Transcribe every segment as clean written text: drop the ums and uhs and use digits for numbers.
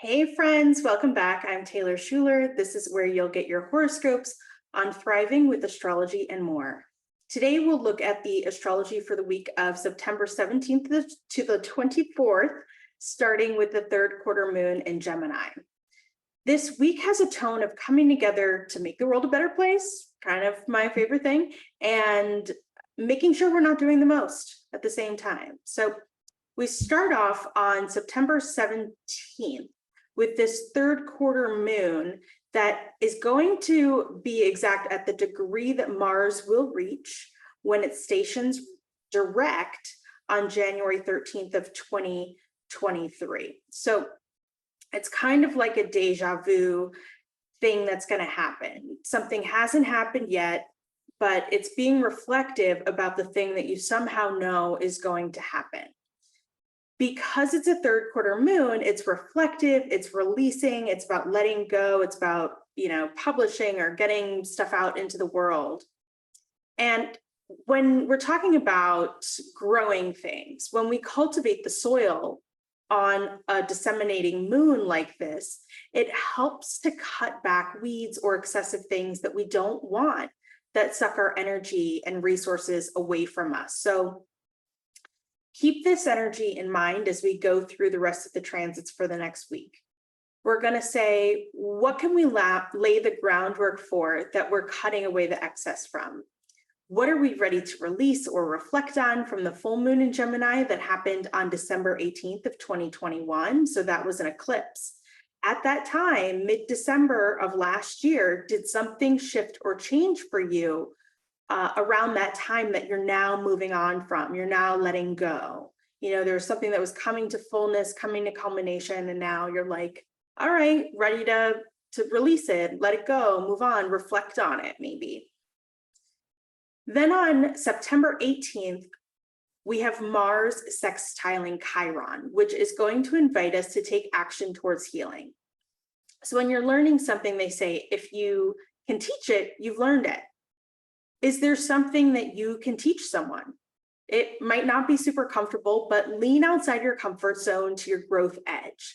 Hey friends, welcome back. I'm Taylor Shuler. This is where you'll get your horoscopes on thriving with astrology and more. Today we'll look at the astrology for the week of September 17th to the 24th, starting with the third quarter moon in Gemini. This week has a tone of coming together to make the world a better place, kind of my favorite thing, and making sure we're not doing the most at the same time. So we start off on September 17th with this third quarter moon that is going to be exact at the degree that Mars will reach when it stations direct on January 13th of 2023. So it's kind of like a deja vu thing that's going to happen. Something hasn't happened yet, but it's being reflective about the thing that you somehow know is going to happen. Because it's a third quarter moon, it's reflective, it's releasing, it's about letting go, it's about, publishing or getting stuff out into the world. And when we're talking about growing things, when we cultivate the soil on a disseminating moon like this, it helps to cut back weeds or excessive things that we don't want that suck our energy and resources away from us. So keep this energy in mind as we go through the rest of the transits for the next week. We're going to say, what can we lay the groundwork for that we're cutting away the excess from? What are we ready to release or reflect on from the full moon in Gemini that happened on December 18th of 2021? So that was an eclipse. At that time, mid-December of last year, did something shift or change for you around that time that you're now moving on from, you're now letting go? There's something that was coming to fullness, coming to culmination, and now you're like, all right, ready to release it, let it go, move on, reflect on it maybe. Then on September 18th, we have Mars sextiling Chiron, which is going to invite us to take action towards healing. So when you're learning something, they say, if you can teach it, you've learned it. Is there something that you can teach someone? It might not be super comfortable, but lean outside your comfort zone to your growth edge.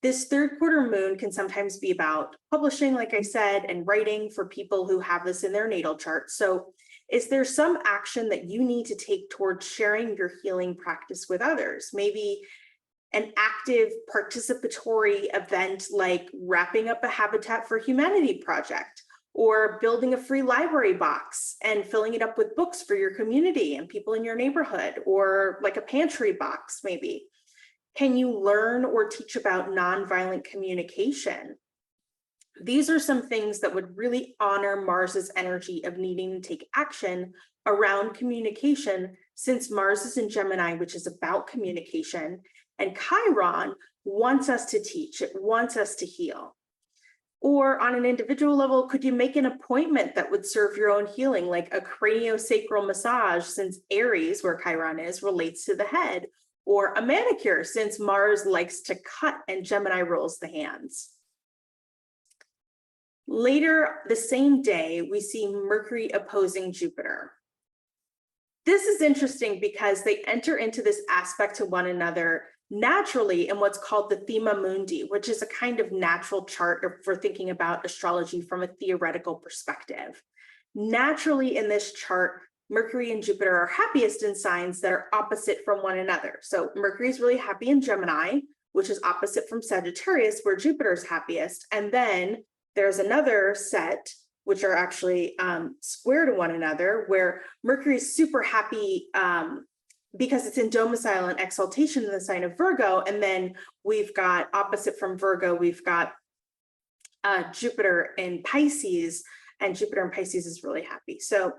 This third quarter moon can sometimes be about publishing, like I said, and writing for people who have this in their natal chart. So is there some action that you need to take towards sharing your healing practice with others? Maybe an active participatory event like wrapping up a Habitat for Humanity project, or building a free library box and filling it up with books for your community and people in your neighborhood, or like a pantry box maybe. Can you learn or teach about nonviolent communication? These are some things that would really honor Mars's energy of needing to take action around communication, since Mars is in Gemini, which is about communication, and Chiron wants us to teach, it wants us to heal. Or on an individual level, could you make an appointment that would serve your own healing, like a craniosacral massage, since Aries, where Chiron is, relates to the head, or a manicure, since Mars likes to cut and Gemini rules the hands. Later the same day, we see Mercury opposing Jupiter. This is interesting because they enter into this aspect to one another naturally in what's called the Thema Mundi, which is a kind of natural chart for thinking about astrology from a theoretical perspective. Naturally in this chart, Mercury and Jupiter are happiest in signs that are opposite from one another. So Mercury is really happy in Gemini, which is opposite from Sagittarius, where Jupiter is happiest. And then there's another set, which are actually square to one another, where Mercury is super happy because it's in domicile and exaltation in the sign of Virgo. And then we've got opposite from Virgo, we've got Jupiter in Pisces, and Jupiter in Pisces is really happy. So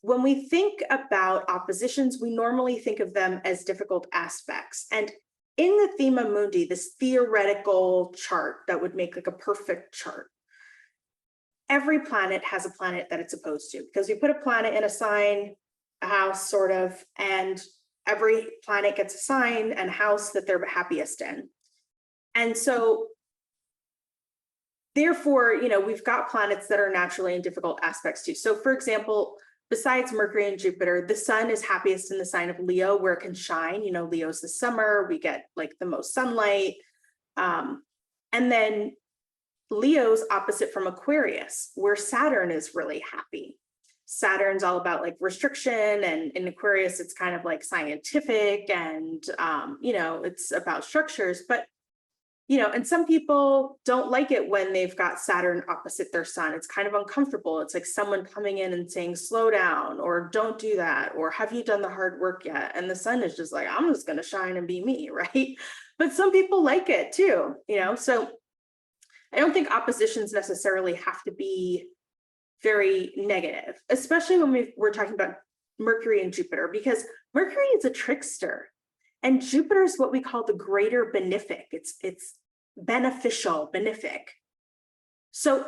when we think about oppositions, we normally think of them as difficult aspects. And in the Thema Mundi, this theoretical chart that would make like a perfect chart, every planet has a planet that it's opposed to, because you put a planet in a sign, a house sort of, and every planet gets a sign and house that they're happiest in. And so therefore, we've got planets that are naturally in difficult aspects too. So for example, besides Mercury and Jupiter, the sun is happiest in the sign of Leo, where it can shine. Leo's the summer, we get like the most sunlight. And And then Leo's opposite from Aquarius, where Saturn is really happy. Saturn's all about like restriction, and in Aquarius, it's kind of like scientific and, it's about structures. But, and some people don't like it when they've got Saturn opposite their sun. It's kind of uncomfortable. It's like someone coming in and saying, slow down, or don't do that, or have you done the hard work yet? And the sun is just like, I'm just going to shine and be me, right? But some people like it too, so I don't think oppositions necessarily have to be very negative, especially when we're talking about Mercury and Jupiter, because Mercury is a trickster and Jupiter is what we call the greater benefic. It's beneficial, benefic. So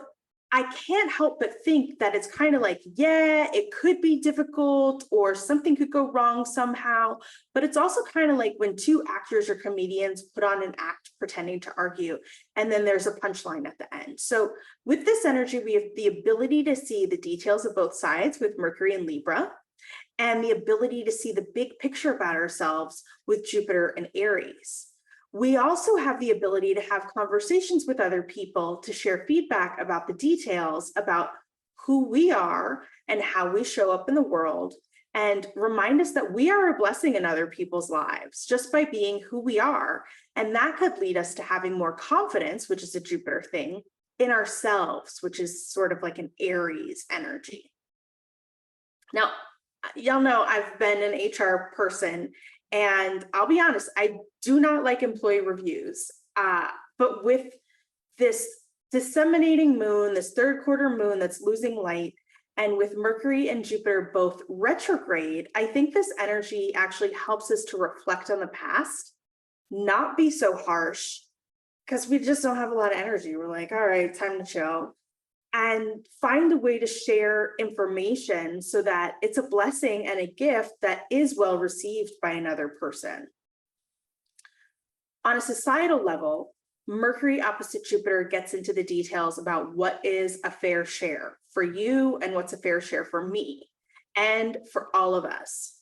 I can't help but think that it's kind of like, yeah, it could be difficult or something could go wrong somehow, but it's also kind of like when two actors or comedians put on an act pretending to argue, and then there's a punchline at the end. So with this energy, we have the ability to see the details of both sides with Mercury and Libra, and the ability to see the big picture about ourselves with Jupiter and Aries. We also have the ability to have conversations with other people to share feedback about the details about who we are and how we show up in the world, and remind us that we are a blessing in other people's lives just by being who we are. And that could lead us to having more confidence, which is a Jupiter thing, in ourselves, which is sort of like an Aries energy. Now, y'all know I've been an HR person, and I'll be honest, I do not like employee reviews. But with this disseminating moon, this third quarter moon that's losing light, and with Mercury and Jupiter both retrograde, I think this energy actually helps us to reflect on the past, not be so harsh, because we just don't have a lot of energy. We're like, all right, time to chill, and find a way to share information so that it's a blessing and a gift that is well received by another person. On a societal level, Mercury opposite Jupiter gets into the details about what is a fair share for you and what's a fair share for me and for all of us.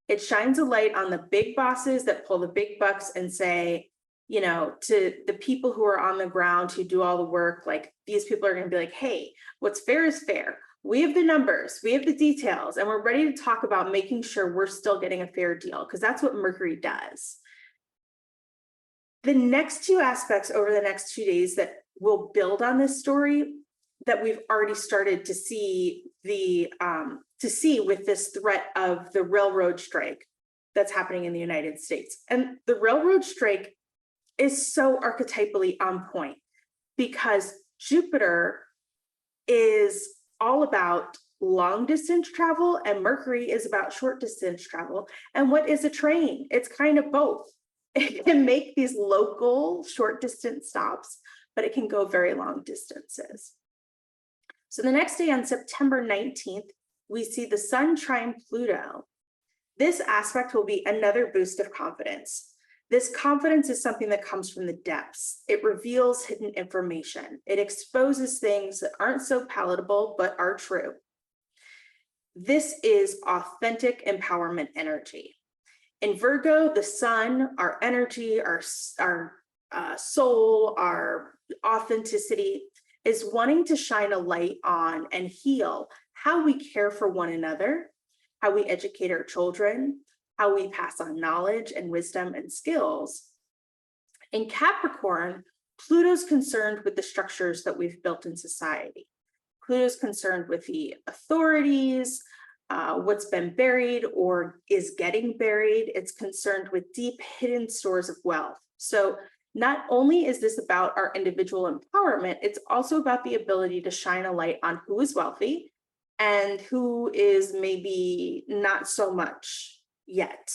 It shines a light on the big bosses that pull the big bucks and say, to the people who are on the ground who do all the work, like these people are going to be like, hey, what's fair is fair. We have the numbers, we have the details, and we're ready to talk about making sure we're still getting a fair deal, because that's what Mercury does. The next two aspects over the next 2 days that will build on this story that we've already started to see with this threat of the railroad strike that's happening in the United States. And the railroad strike is so archetypally on point because Jupiter is all about long distance travel and Mercury is about short distance travel. And what is a train? It's kind of both. It can make these local short distance stops, but it can go very long distances. So the next day on September 19th, we see the Sun trine Pluto. This aspect will be another boost of confidence. This confidence is something that comes from the depths. It reveals hidden information. It exposes things that aren't so palatable, but are true. This is authentic empowerment energy. In Virgo, the sun, our energy, our soul, our authenticity is wanting to shine a light on and heal how we care for one another, how we educate our children, how we pass on knowledge and wisdom and skills. In Capricorn, Pluto's concerned with the structures that we've built in society. Pluto's concerned with the authorities, what's been buried or is getting buried. It's concerned with deep hidden stores of wealth. So not only is this about our individual empowerment, it's also about the ability to shine a light on who is wealthy and who is maybe not so much yet,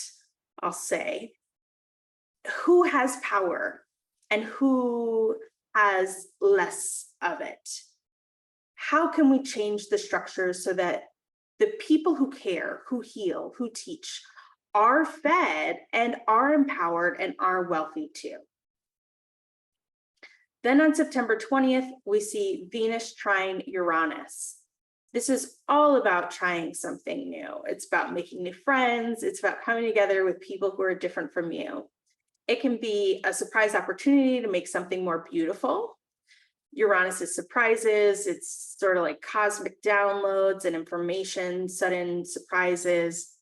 I'll say. Who has power and who has less of it? How can we change the structures so that the people who care, who heal, who teach are fed and are empowered and are wealthy too? Then on September 20th, we see Venus trine Uranus. This is all about trying something new. It's about making new friends. It's about coming together with people who are different from you. It can be a surprise opportunity to make something more beautiful. Uranus is surprises. It's sort of like cosmic downloads and information, sudden surprises.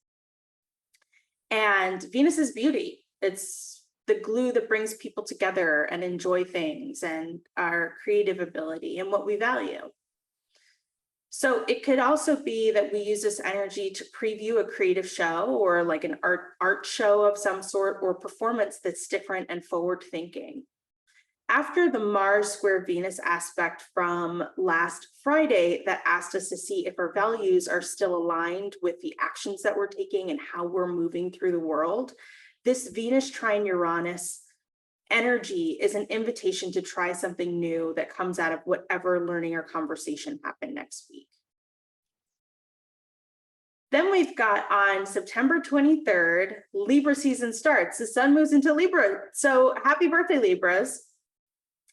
And Venus is beauty. It's the glue that brings people together and enjoy things and our creative ability and what we value. So it could also be that we use this energy to preview a creative show or like an art show of some sort or performance that's different and forward thinking. After the Mars square Venus aspect from last Friday that asked us to see if our values are still aligned with the actions that we're taking and how we're moving through the world, this Venus trine Uranus energy is an invitation to try something new that comes out of whatever learning or conversation happened next week. Then we've got on September 23rd, Libra season starts. The sun moves into Libra. So happy birthday, Libras.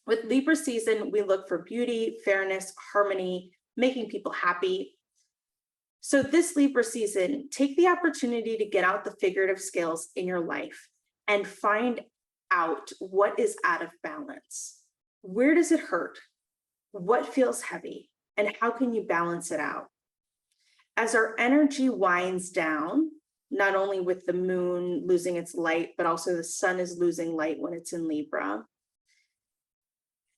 With Libra season, we look for beauty, fairness, harmony, making people happy. So this Libra season, take the opportunity to get out the figurative skills in your life and find out what is out of balance. Where does it hurt? What feels heavy? And how can you balance it out? As our energy winds down, not only with the moon losing its light, but also the sun is losing light when it's in Libra.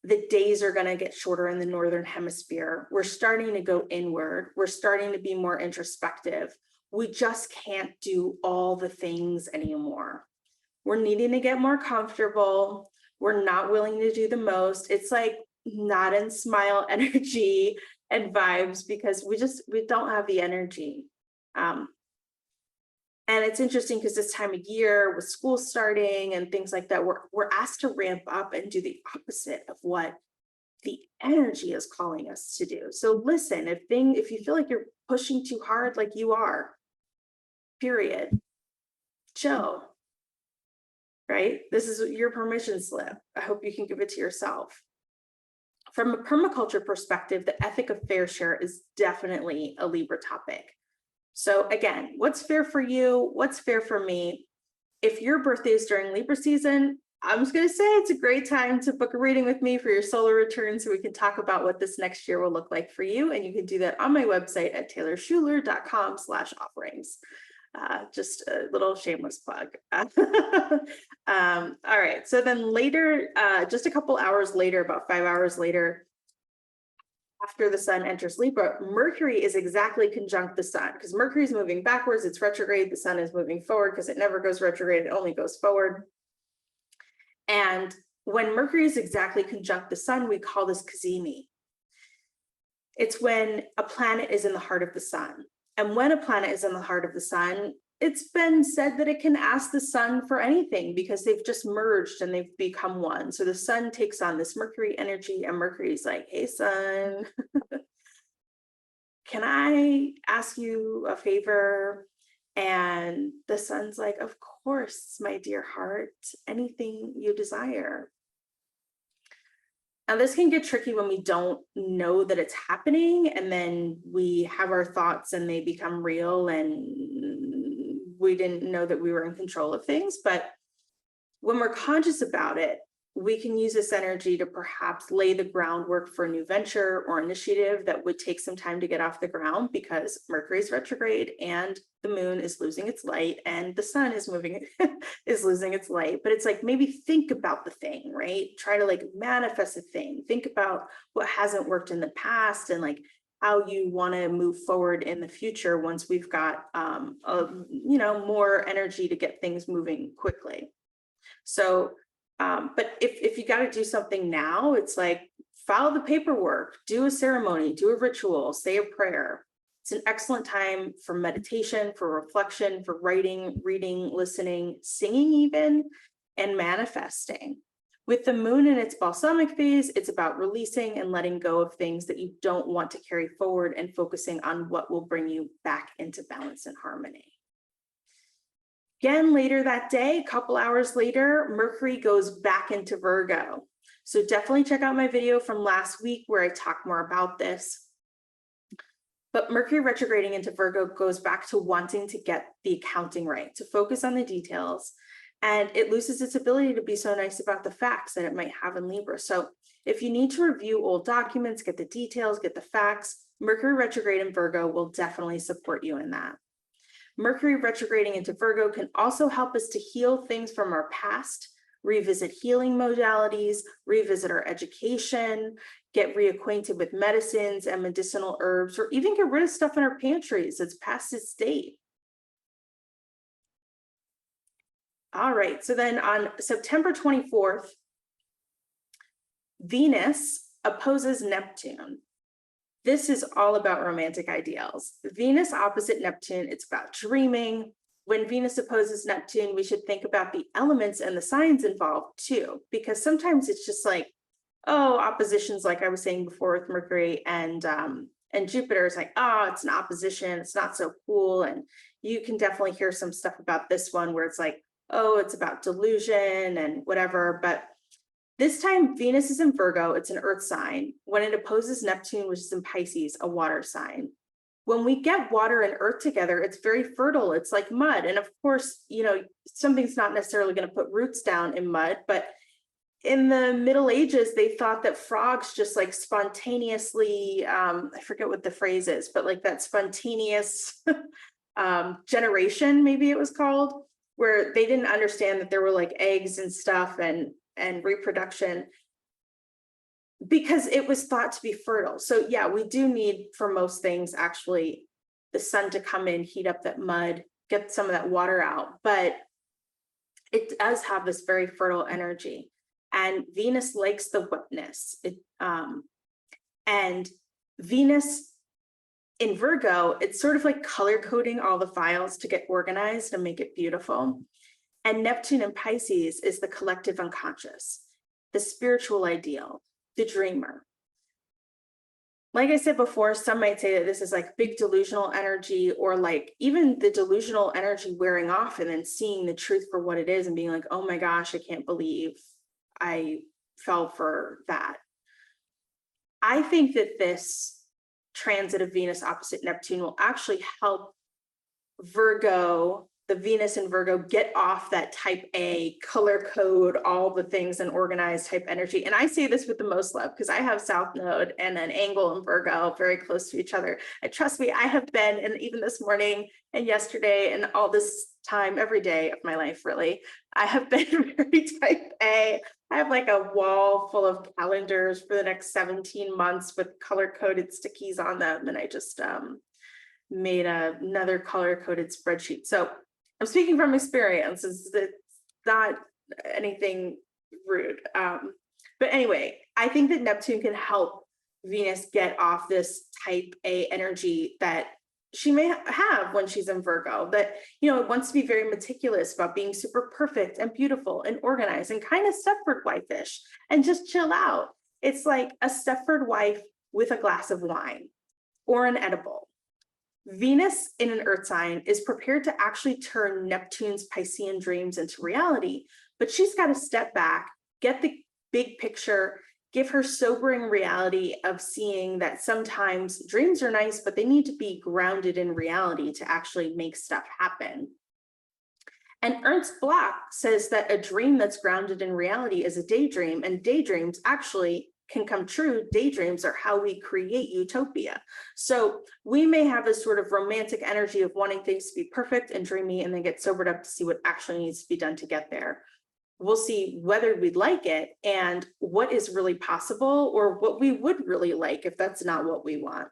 The days are going to get shorter in the Northern Hemisphere. We're starting to go inward. We're starting to be more introspective. We just can't do all the things anymore. We're needing to get more comfortable. We're not willing to do the most. It's like nod and smile energy and vibes because we don't have the energy. And it's interesting because this time of year with school starting and things like that, we're asked to ramp up and do the opposite of what the energy is calling us to do. So listen, if you feel like you're pushing too hard, like you are, period, chill, right? This is your permission slip. I hope you can give it to yourself. From a permaculture perspective, the ethic of fair share is definitely a Libra topic. So again, what's fair for you? What's fair for me? If your birthday is during Libra season, I'm just going to say it's a great time to book a reading with me for your solar return so we can talk about what this next year will look like for you. And you can do that on my website at taylorshuler.com/offerings. Just a little shameless plug. All right. So then later, just a couple hours later, about 5 hours later, after the sun enters Libra, Mercury is exactly conjunct the sun because Mercury is moving backwards. It's retrograde. The sun is moving forward because it never goes retrograde. It only goes forward. And when Mercury is exactly conjunct the sun, we call this cazimi. It's when a planet is in the heart of the sun. And when a planet is in the heart of the sun, it's been said that it can ask the sun for anything because they've just merged and they've become one. So the sun takes on this Mercury energy and Mercury's like, hey, sun, can I ask you a favor? And the sun's like, of course, my dear heart, anything you desire. Now, this can get tricky when we don't know that it's happening, and then we have our thoughts and they become real and we didn't know that we were in control of things. But when we're conscious about it, we can use this energy to perhaps lay the groundwork for a new venture or initiative that would take some time to get off the ground because Mercury's retrograde and the moon is losing its light and the sun is losing its light. But it's like, maybe think about the thing, right? Try to like manifest a thing. Think about what hasn't worked in the past and like how you want to move forward in the future once we've got more energy to get things moving quickly. So but if you got to do something now, it's like file the paperwork, do a ceremony, do a ritual, say a prayer. It's an excellent time for meditation, for reflection, for writing, reading, listening, singing even, and manifesting. With the moon in its balsamic phase, it's about releasing and letting go of things that you don't want to carry forward and focusing on what will bring you back into balance and harmony. Again, later that day, a couple hours later, Mercury goes back into Virgo. So definitely check out my video from last week where I talk more about this. But Mercury retrograding into Virgo goes back to wanting to get the accounting right, to focus on the details, and it loses its ability to be so nice about the facts that it might have in Libra. So if you need to review old documents, get the details, get the facts, Mercury retrograde in Virgo will definitely support you in that. Mercury retrograding into Virgo can also help us to heal things from our past, revisit healing modalities, revisit our education, get reacquainted with medicines and medicinal herbs, or even get rid of stuff in our pantries that's past its date. All right, so then on September 24th, Venus opposes Neptune. This is all about romantic ideals. Venus opposite Neptune, it's about dreaming. When Venus opposes Neptune, we should think about the elements and the signs involved too, because sometimes it's just like, oh, oppositions, like I was saying before with Mercury and Jupiter, is like, oh, it's an opposition, it's not so cool. And you can definitely hear some stuff about this one where it's like, oh, it's about delusion and whatever. But this time, Venus is in Virgo, it's an earth sign, when it opposes Neptune, which is in Pisces, a water sign. When we get water and earth together, it's very fertile, it's like mud. And of course, you know, something's not necessarily going to put roots down in mud, but in the Middle Ages, they thought that frogs just like spontaneously, I forget what the phrase is, but like that spontaneous generation, maybe it was called, where they didn't understand that there were like eggs and stuff and reproduction, because it was thought to be fertile. So yeah, we do need, for most things, actually the sun to come in, heat up that mud, get some of that water out, but it does have this very fertile energy. And Venus likes the wetness. And Venus in Virgo, it's sort of like color coding all the files to get organized and make it beautiful. And Neptune in Pisces is the collective unconscious, the spiritual ideal, the dreamer. Like I said before, some might say that this is like big delusional energy, or like even the delusional energy wearing off and then seeing the truth for what it is and being like, oh my gosh, I can't believe I fell for that. I think that this transit of Venus opposite Neptune will actually help Virgo, the Venus in Virgo, get off that type A, color code, all the things and organized type energy. And I say this with the most love because I have South Node and an angle in Virgo very close to each other. And trust me, I have been, and even this morning and yesterday and all this time, every day of my life, really, I have been very type A. I have like a wall full of calendars for the next 17 months with color coded stickies on them. And I just made another color coded spreadsheet. So I'm speaking from experience. It's not anything rude. But anyway, I think that Neptune can help Venus get off this type A energy that she may have when she's in Virgo, that, you know, wants to be very meticulous about being super perfect and beautiful and organized and kind of Stepford wife-ish and just chill out. It's like a Stepford wife with a glass of wine or an edible. Venus in an earth sign is prepared to actually turn Neptune's Piscean dreams into reality, but she's got to step back, get the big picture, give her sobering reality of seeing that sometimes dreams are nice, but they need to be grounded in reality to actually make stuff happen. And Ernst Bloch says that a dream that's grounded in reality is a daydream, and daydreams actually can come true. Daydreams are how we create utopia. So we may have this sort of romantic energy of wanting things to be perfect and dreamy, and then get sobered up to see what actually needs to be done to get there. We'll see whether we'd like it and what is really possible, or what we would really like if that's not what we want.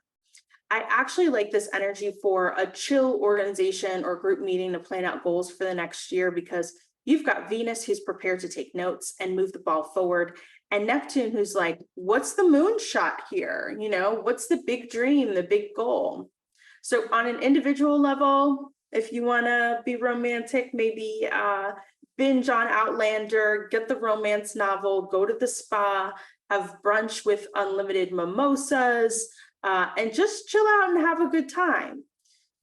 I actually like this energy for a chill organization or group meeting to plan out goals for the next year, because you've got Venus who's prepared to take notes and move the ball forward, and Neptune who's like, what's the moonshot here? You know, what's the big dream, the big goal? So on an individual level, if you want to be romantic, maybe binge on Outlander, get the romance novel, go to the spa, have brunch with unlimited mimosas, and just chill out and have a good time.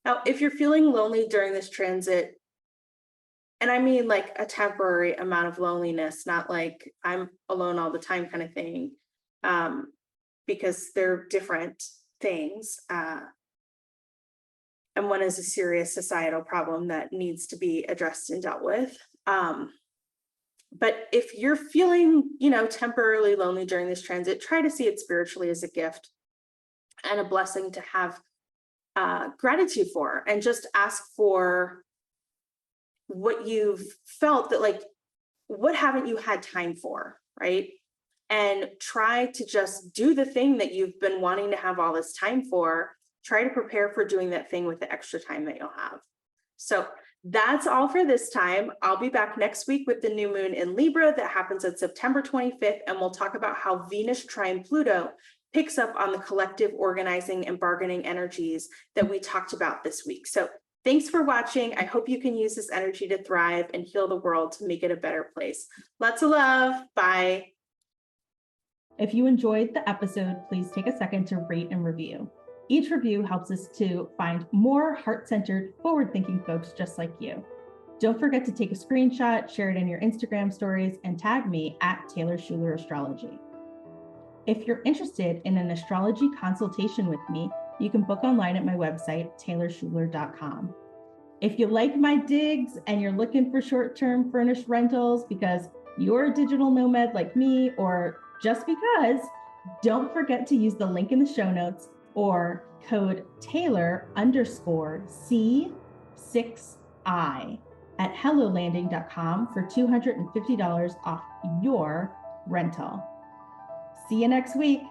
Now, if you're feeling lonely during this transit, and I mean like a temporary amount of loneliness, not like I'm alone all the time kind of thing, because they're different things. And one is a serious societal problem that needs to be addressed and dealt with. But if you're feeling, temporarily lonely during this transit, try to see it spiritually as a gift and a blessing to have gratitude for, and just ask for what you've felt that, like, what haven't you had time for, right? And try to just do the thing that you've been wanting to have all this time for. Try to prepare for doing that thing with the extra time that you'll have. So that's all for this time. I'll be back next week with the new moon in Libra that happens on September 25th, and we'll talk about how Venus trine Pluto picks up on the collective organizing and bargaining energies that we talked about this week. So thanks for watching. I hope you can use this energy to thrive and heal the world to make it a better place. Lots of love. Bye. If you enjoyed the episode, please take a second to rate and review. Each review helps us to find more heart-centered, forward-thinking folks just like you. Don't forget to take a screenshot, share it in your Instagram stories, and tag me at Taylor Shuler Astrology. If you're interested in an astrology consultation with me, you can book online at my website, taylorshuler.com. If you like my digs and you're looking for short-term furnished rentals because you're a digital nomad like me, or just because, don't forget to use the link in the show notes or code Taylor_C6I at hellolanding.com for $250 off your rental. See you next week.